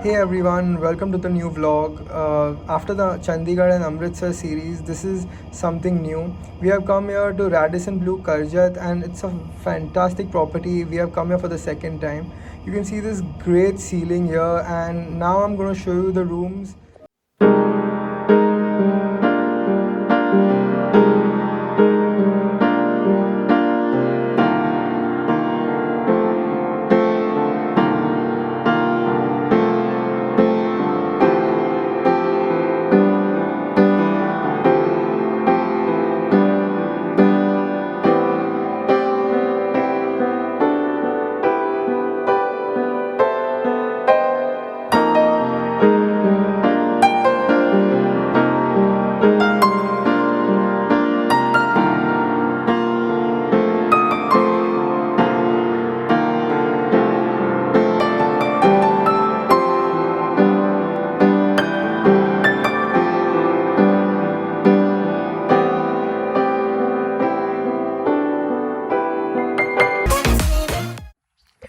Hey everyone, welcome to the new vlog. After the Chandigarh and Amritsar series, this is something new. We have come here to Radisson Blu Karjat and it's a fantastic property. We have come here for the second time. You can see this great ceiling here, and now I'm going to show you the rooms.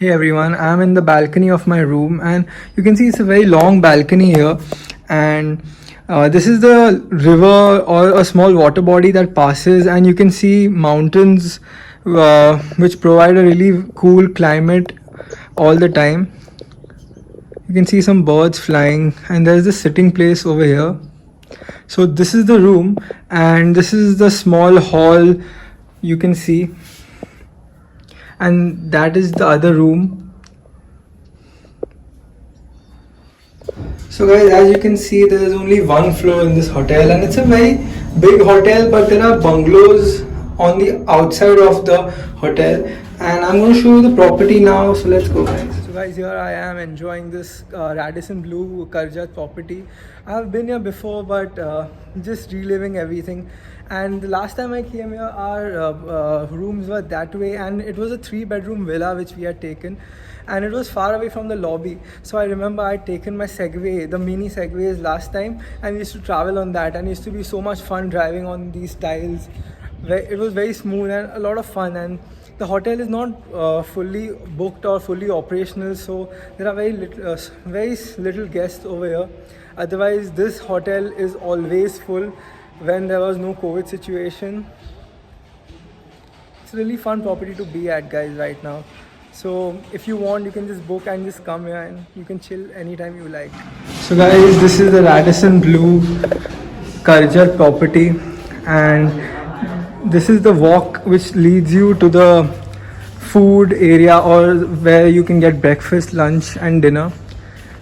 Hey everyone, I'm in the balcony of my room, and you can see it's a very long balcony here. And this is the river or a small water body that passes, and you can see mountains which provide a really cool climate all the time. You can see some birds flying, and there's the sitting place over here. So this is the room, and this is the small hall you can see, and that is the other room. So guys, as you can see, there is only one floor in this hotel, and it's a very big hotel, but there are bungalows on the outside of the hotel, and I'm going to show you the property now. So let's go guys. So guys, here I am enjoying this Radisson Blu Karjat property. I've been here before, but just reliving everything. And the last time I came here, our rooms were that way, and it was a 3-bedroom villa which we had taken, and it was far away from the lobby. So I remember I'd taken my Segway, the mini Segways last time, and we used to travel on that, and it used to be so much fun driving on these tiles. It was very smooth and a lot of fun, and the hotel is not fully booked or fully operational, so there are very little guests over here. Otherwise, this hotel is always full when there was no COVID situation. It's a really fun property to be at, guys, right now. So if you want, you can just book and just come here, and you can chill anytime you like. So guys, this is the Radisson Blu Karjat property, and this is the walk which leads you to the food area, or where you can get breakfast, lunch and dinner.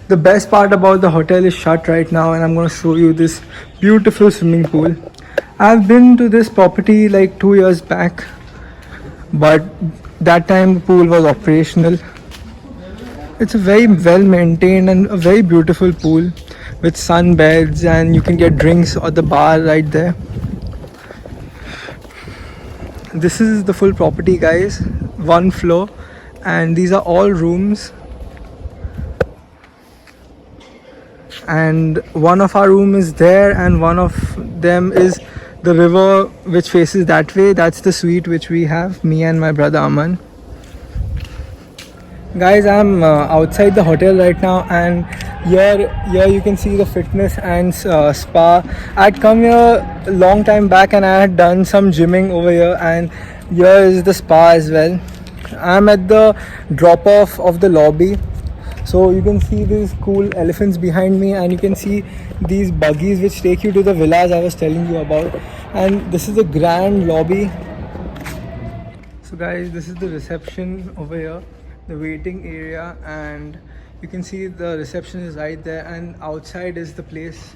The best part about the hotel is shut right now, and I'm going to show you this beautiful swimming pool. I've been to this property like 2 years back, but that time the pool was operational. It's a very well maintained and a very beautiful pool with sunbeds, and you can get drinks at the bar right there. This is the full property, guys. 1 floor, and these are all rooms. And one of our room is there, and one of them is the river which faces that way. That's the suite which we have, me and my brother Aman. Guys, I'm outside the hotel right now, and here you can see the fitness and spa. I'd come here a long time back, and I had done some gymming over here, and here is the spa as well. I'm at the drop off of the lobby. So you can see these cool elephants behind me, and you can see these buggies which take you to the villas I was telling you about. And this is the grand lobby. So guys, this is the reception over here, the waiting area, and you can see the reception is right there, and outside is the place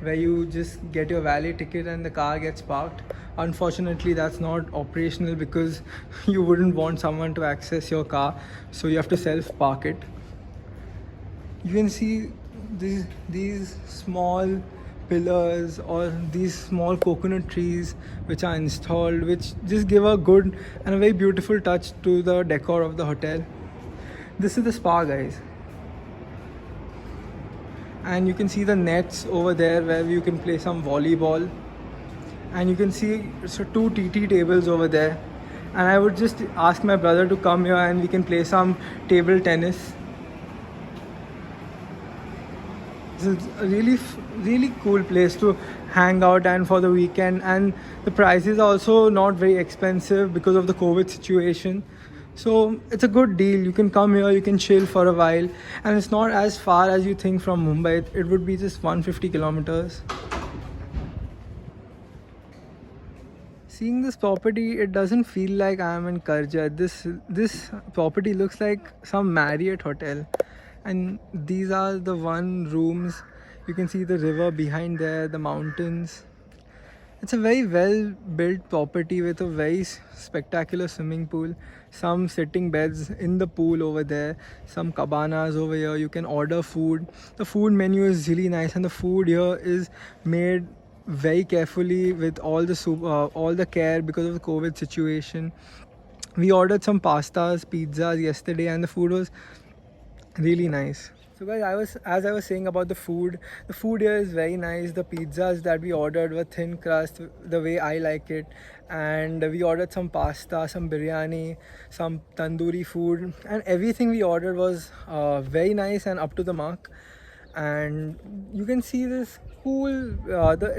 where you just get your valet ticket and the car gets parked. Unfortunately, that's not operational because you wouldn't want someone to access your car, so you have to self park it. You can see these small pillars or these small coconut trees which are installed, which just give a good and a very beautiful touch to the decor of the hotel. This is the spa, guys, and you can see the nets over there where you can play some volleyball, and you can see 2 TT tables over there. And I would just ask my brother to come here and we can play some table tennis. This is a really cool place to hang out and for the weekend, and the prices are also not very expensive because of the COVID situation. So it's a good deal. You can come here, you can chill for a while, and it's not as far as you think from Mumbai. It would be just 150 kilometers. Seeing this property, it doesn't feel like I am in Karja. This property looks like some Marriott hotel, and these are the one rooms. You can see the river behind there, the mountains. It's a very well built property with a very spectacular swimming pool, some sitting beds in the pool over there, some cabanas over here. You can order food. The food menu is really nice, and the food here is made very carefully with all the care because of the COVID situation. We ordered some pastas, pizzas yesterday, and the food was really nice. So guys, I was saying about the food here is very nice. The pizzas that we ordered were thin crust, the way I like it, and we ordered some pasta, some biryani, some tandoori food, and everything we ordered was very nice and up to the mark. And you can see this cool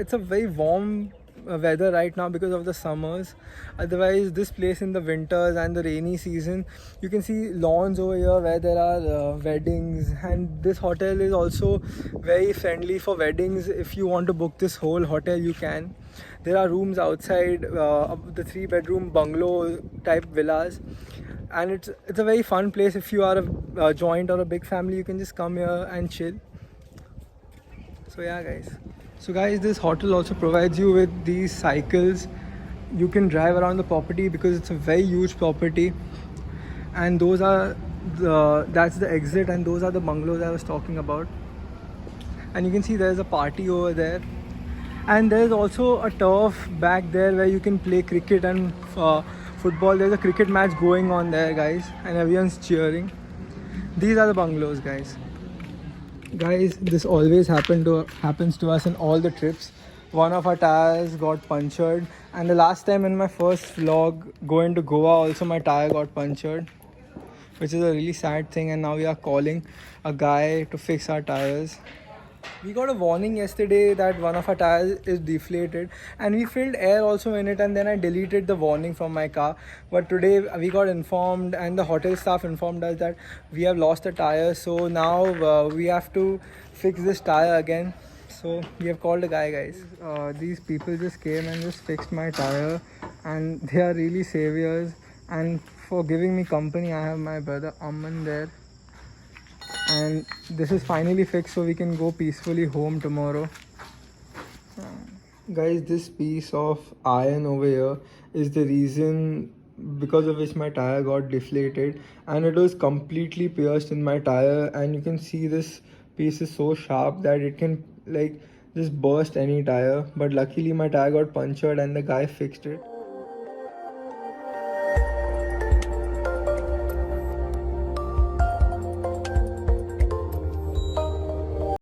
it's a very warm weather right now because of the summers. Otherwise, this place in the winters and the rainy season, you can see lawns over here where there are weddings, and this hotel is also very friendly for weddings. If you want to book this whole hotel, you can. There are rooms outside of the 3-bedroom bungalow type villas, and it's a very fun place. If you are a joint or a big family, you can just come here and chill. So yeah guys, this hotel also provides you with these cycles. You can drive around the property because it's a very huge property, and that's the exit, and those are the bungalows I was talking about. And you can see there's a party over there, and there's also a turf back there where you can play cricket and football. There's a cricket match going on there guys, and everyone's cheering. These are the bungalows guys. This always happens to us in all the trips. One of our tires got punctured, and the last time in my first vlog going to Goa also my tire got punctured, which is a really sad thing, and now we are calling a guy to fix our tires. We got a warning yesterday that one of our tires is deflated, and we filled air also in it, and then I deleted the warning from my car. But today we got informed, and the hotel staff informed us that we have lost a tire, so now we have to fix this tire again. So we have called a guy guys. These people just came and just fixed my tire, and they are really saviors. And for giving me company, I have my brother Aman there, and this is finally fixed, so we can go peacefully home tomorrow. Guys, this piece of iron over here is the reason because of which my tire got deflated, and it was completely pierced in my tire, and you can see this piece is so sharp that it can like just burst any tire. But luckily my tire got punctured and the guy fixed it.